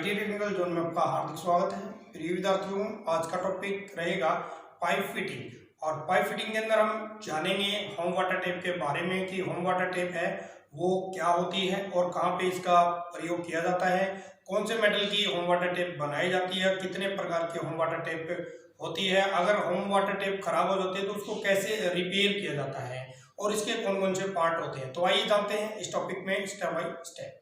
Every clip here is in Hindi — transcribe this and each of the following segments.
आईटी टेक्निकल जोन में आपका हार्दिक स्वागत है। प्रिय विद्यार्थियों, आज का टॉपिक रहेगा पाइप फिटिंग। और पाइप फिटिंग के अंदर हम जानेंगे होम वाटर टैप के बारे में कि होम वाटर टैप है वो क्या होती है और कहाँ पे इसका प्रयोग किया जाता है, कौन से मेटल की होम वाटर टैप बनाई जाती है, कितने प्रकार के होम वाटर टैप होती है, अगर होम वाटर टैप खराब हो जाती है तो उसको कैसे रिपेयर किया जाता है और इसके कौन कौन से पार्ट होते हैं। तो आइए जानते हैं इस टॉपिक में स्टेप बाय स्टेप।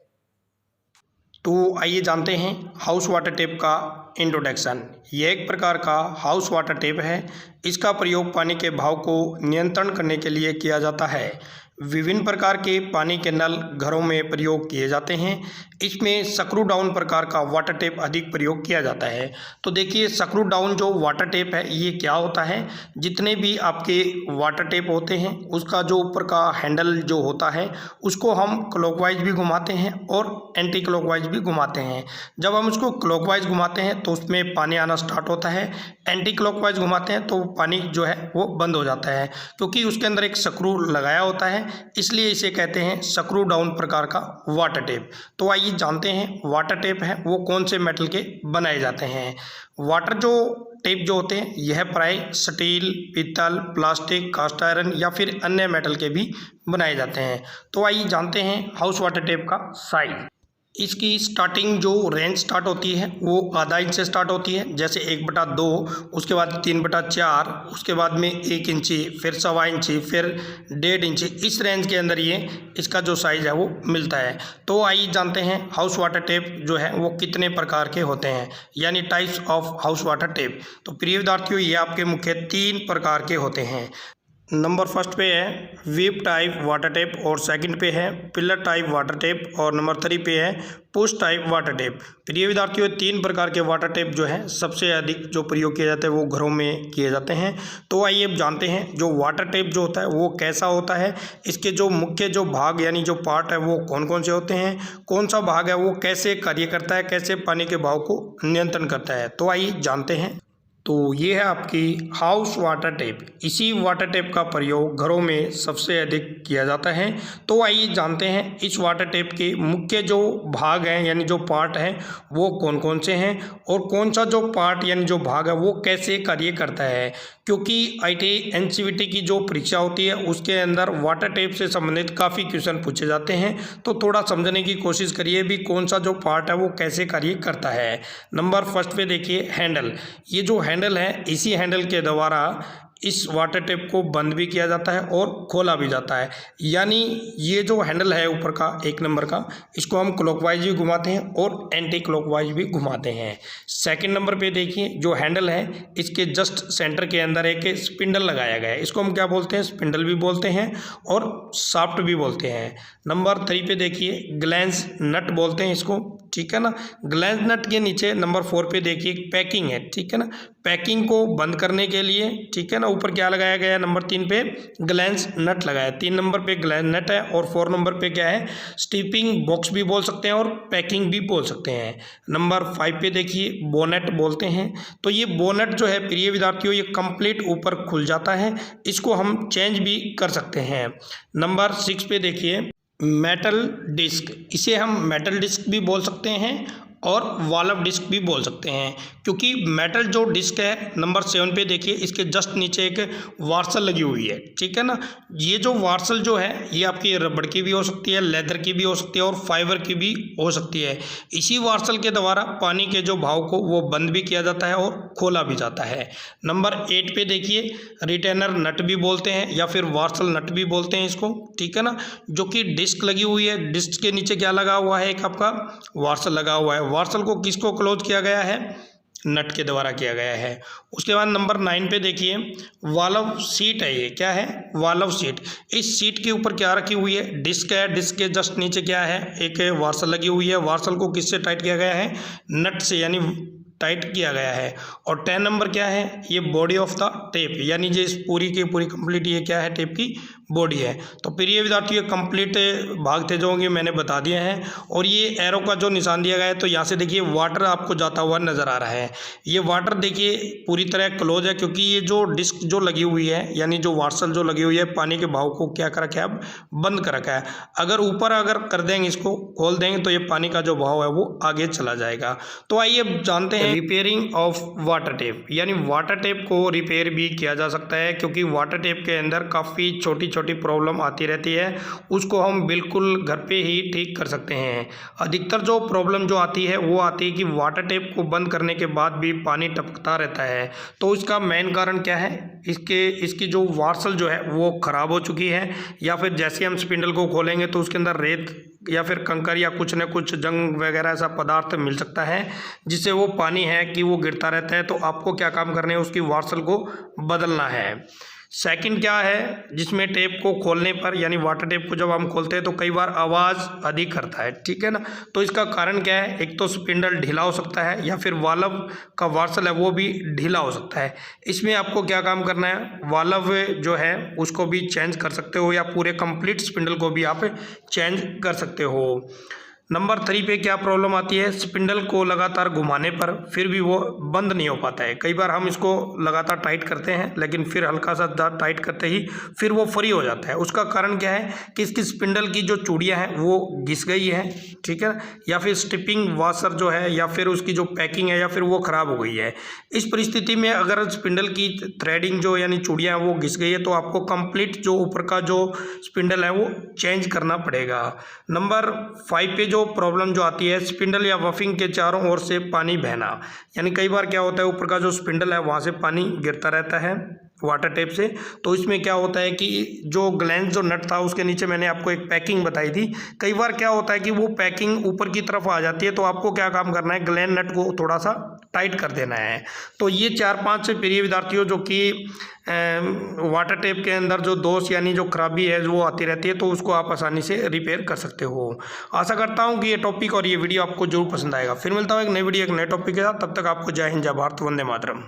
तो आइए जानते हैं हाउस वाटर टैप का इंट्रोडक्शन। यह एक प्रकार का हाउस वाटर टैप है। इसका प्रयोग पानी के बहाव को नियंत्रण करने के लिए किया जाता है। विभिन्न प्रकार के पानी के नल घरों में प्रयोग किए जाते हैं। इसमें स्क्रू डाउन प्रकार का वाटर टैप अधिक प्रयोग किया जाता है। तो देखिए, स्क्रू डाउन जो वाटर टैप है ये क्या होता है, जितने भी आपके वाटर टैप होते हैं उसका जो ऊपर का हैंडल जो होता है उसको हम क्लॉकवाइज भी घुमाते हैं और एंटी क्लॉकवाइज भी घुमाते हैं। जब हम उसको क्लॉकवाइज घुमाते हैं तो उसमें पानी आना स्टार्ट होता है, एंटी क्लॉकवाइज घुमाते हैं तो पानी जो है वो बंद हो जाता है, क्योंकि उसके अंदर एक स्क्रू लगाया होता है, इसलिए इसे कहते हैं स्क्रू डाउन प्रकार का वाटर टैप। तो आइए जानते हैं वाटर टैप है वो कौन से मेटल के बनाए जाते हैं। वाटर जो टैप जो होते हैं यह प्राय स्टील, पीतल, प्लास्टिक, कास्ट आयरन या फिर अन्य मेटल के भी बनाए जाते हैं। तो आइए जानते हैं हाउस वाटर टैप का साइज। इसकी स्टार्टिंग जो रेंज स्टार्ट होती है वो आधा इंच से स्टार्ट होती है, जैसे 1/2, उसके बाद 3/4, उसके बाद में 1 इंची, फिर 1.25 इंची, फिर 1.5 इंची। इस रेंज के अंदर ये इसका जो साइज़ है वो मिलता है। तो आइए जानते हैं हाउस वाटर टैप जो है वो कितने प्रकार के होते हैं, यानी types of house water tap. तो प्रिय विद्यार्थियों, ये आपके मुख्य 3 प्रकार के होते हैं। नंबर फर्स्ट पे है वीप टाइप वाटर टैप और सेकंड पे है पिलर टाइप वाटर टैप और नंबर 3 पे है पुश टाइप वाटर टैप। प्रिय विद्यार्थियों, 3 प्रकार के वाटर टैप जो है सबसे अधिक जो प्रयोग किए जाते हैं वो घरों में किए जाते हैं। तो आइए अब जानते हैं जो वाटर टैप जो होता है वो कैसा होता है, इसके जो मुख्य जो भाग यानी जो पार्ट है वो कौन कौन से होते हैं, कौन सा भाग है वो कैसे कार्य करता है, कैसे पानी के बहाव को नियंत्रण करता है। तो आइए जानते हैं। तो ये है आपकी हाउस वाटर टैप। इसी वाटर टैप का प्रयोग घरों में सबसे अधिक किया जाता है। तो आइए जानते हैं इस वाटर टैप के मुख्य जो भाग हैं यानी जो पार्ट हैं वो कौन कौन से हैं और कौन सा जो पार्ट यानी जो भाग है वो कैसे कार्य करता है। क्योंकि आईटी एनसीईआरटी की जो परीक्षा होती है उसके अंदर वाटर टैप से संबंधित काफ़ी क्वेश्चन पूछे जाते हैं, तो थोड़ा समझने की कोशिश करिए भी कौन सा जो पार्ट है वो कैसे कार्य करता है। नंबर फर्स्ट पे देखिए हैंडल। ये जो हैंडल है इसी हैंडल के द्वारा इस वाटर टैप को बंद भी किया जाता है और खोला भी जाता है। यानी ये जो हैंडल है ऊपर का 1 नंबर का, इसको हम क्लॉकवाइज भी घुमाते हैं और एंटी क्लॉकवाइज भी घुमाते हैं। सेकंड नंबर पे देखिए जो हैंडल है इसके जस्ट सेंटर के अंदर एक स्पिंडल लगाया गया है, इसको हम क्या बोलते हैं, स्पिंडल भी बोलते हैं और शाफ्ट भी बोलते हैं। नंबर 3 पे देखिए ग्लैंस नट बोलते हैं इसको, ठीक है ना। ग्लैंस नट के नीचे नंबर 4 पे देखिए पैकिंग है, ठीक है ना। पैकिंग को बंद करने के लिए, ठीक है ना, ऊपर क्या लगाया गया है, नंबर 3 पे ग्लैंस नट लगाया है। 3 नंबर पे ग्लैंस नट है और 4 नंबर पे क्या है, स्टीपिंग बॉक्स भी बोल सकते हैं और पैकिंग भी बोल सकते हैं। नंबर 5 पे देखिए बोनेट बोलते हैं। तो ये बोनेट जो है प्रिय विद्यार्थियों ये कंप्लीट ऊपर खुल जाता है, इसको हम चेंज भी कर सकते हैं। नंबर 6 पे देखिए मेटल डिस्क। इसे हम मेटल डिस्क भी बोल सकते हैं और वॉल्व डिस्क भी बोल सकते हैं, क्योंकि मेटल जो डिस्क है नंबर 7 पे देखिए इसके जस्ट नीचे एक वार्सल लगी हुई है, ठीक है ना। ये जो वार्सल जो है ये आपकी रबड़ की भी हो सकती है, लेदर की भी हो सकती है और फाइबर की भी हो सकती है। इसी वार्सल के द्वारा पानी के जो बहाव को वो बंद भी किया जाता है और खोला भी जाता है। नंबर 8 पे देखिए रिटेनर नट भी बोलते हैं या फिर वार्सल नट भी बोलते हैं इसको, ठीक है ना, जो कि डिस्क लगी हुई है। डिस्क के नीचे क्या लगा हुआ है, एक आपका वार्सल लगा हुआ है। वार्सल को किसको क्लोज किया गया है, नट के द्वारा किया गया है। उसके बाद नंबर 9 पे देखिए वाल्व सीट है, ये क्या है, वाल्व सीट। इस सीट के ऊपर क्या रखी हुई है, डिस्क है, डिस्क के जस्ट नीचे क्या है, एक वार्सल लगी हुई है। वार्सल को किससे टाइट किया गया है, नट से, यानी टाइट किया गया है। और 10 नंबर क्या है, ये बॉडी ऑफ द टेप, यानी जो इस पूरी की पूरी कंप्लीट ये क्या है, टेप की बॉडी है। तो प्रिय विद्यार्थियों, ये कंप्लीट भाग थे जो कि मैंने बता दिए हैं। और ये एरो का जो निशान दिया गया है, तो यहाँ से देखिए वाटर आपको जाता हुआ नजर आ रहा है। ये वाटर देखिए पूरी तरह क्लोज है, क्योंकि ये जो डिस्क जो लगी हुई है, यानी जो वार्सल जो लगी हुई है, पानी के बहाव को क्या कर रखा है, अब बंद कर रखा है। अगर ऊपर अगर कर देंगे, इसको खोल देंगे, तो ये पानी का जो बहाव है वो आगे चला जाएगा। तो आइए जानते हैं रिपेयरिंग ऑफ वाटर टेप, यानी वाटर टेप को रिपेयर भी किया जा सकता है, क्योंकि वाटर टेप के अंदर काफ़ी छोटी छोटी प्रॉब्लम आती रहती है, उसको हम बिल्कुल घर पे ही ठीक कर सकते हैं। अधिकतर जो प्रॉब्लम जो आती है वो आती है कि वाटर टेप को बंद करने के बाद भी पानी टपकता रहता है। तो इसका मेन कारण क्या है, इसकी जो वार्सल जो है वो ख़राब हो चुकी है, या फिर जैसे हम स्पिंडल को खोलेंगे तो उसके अंदर रेत या फिर कंकर या कुछ न कुछ जंग वगैरह ऐसा पदार्थ मिल सकता है, जिससे वो पानी है कि वो गिरता रहता है। तो आपको क्या काम करने है, उसकी वार्सल को बदलना है। सेकंड क्या है, जिसमें टेप को खोलने पर, यानी वाटर टेप को जब हम खोलते हैं तो कई बार आवाज़ अधिक करता है, ठीक है ना। तो इसका कारण क्या है, एक तो स्पिंडल ढीला हो सकता है, या फिर वाल्व का वार्सल है वो भी ढीला हो सकता है। इसमें आपको क्या काम करना है, वाल्व जो है उसको भी चेंज कर सकते हो, या पूरे कंप्लीट स्पिंडल को भी आप चेंज कर सकते हो। नंबर 3 पे क्या प्रॉब्लम आती है, स्पिंडल को लगातार घुमाने पर फिर भी वो बंद नहीं हो पाता है। कई बार हम इसको लगातार टाइट करते हैं, लेकिन फिर हल्का सा टाइट करते ही फिर वो फ्री हो जाता है। उसका कारण क्या है कि इसकी स्पिंडल की जो चूड़ियाँ हैं वो घिस गई है, ठीक है, या फिर स्टिपिंग वाशर जो है, या फिर उसकी जो पैकिंग है, या फिर वो ख़राब हो गई है। इस परिस्थिति में अगर स्पिंडल की थ्रेडिंग जो यानी चूड़ियाँ हैं वो घिस गई है, तो आपको कंप्लीट जो ऊपर का जो स्पिंडल है वो चेंज करना पड़ेगा। नंबर 5 पे जो प्रॉब्लम जो आती है, स्पिंडल या वफिंग के चारों ओर से पानी बहना, यानी कई बार क्या होता है, ऊपर का जो स्पिंडल है वहाँ से पानी गिरता रहता है वाटर टेप से। तो इसमें क्या होता है कि जो ग्लैंड जो नट था उसके नीचे मैंने आपको एक पैकिंग बताई थी, कई बार क्या होता है कि वो पैकिंग ऊपर की तरफ आ जाती है। तो आपको क्या काम करना है, ग्लैंड नट को थोड़ा सा टाइट कर देना है। तो ये 4-5 प्रिय विद्यार्थियों जो कि वाटर टेप के अंदर जो दोष यानी जो खराबी है वो आती रहती है, तो उसको आप आसानी से रिपेयर कर सकते हो। आशा करता हूँ कि ये टॉपिक और ये वीडियो आपको जरूर पसंद आएगा। फिर मिलता हूँ एक नई वीडियो एक नए टॉपिक के साथ, तब तक आपको जय हिंद, जय भारत, वंदे मातरम।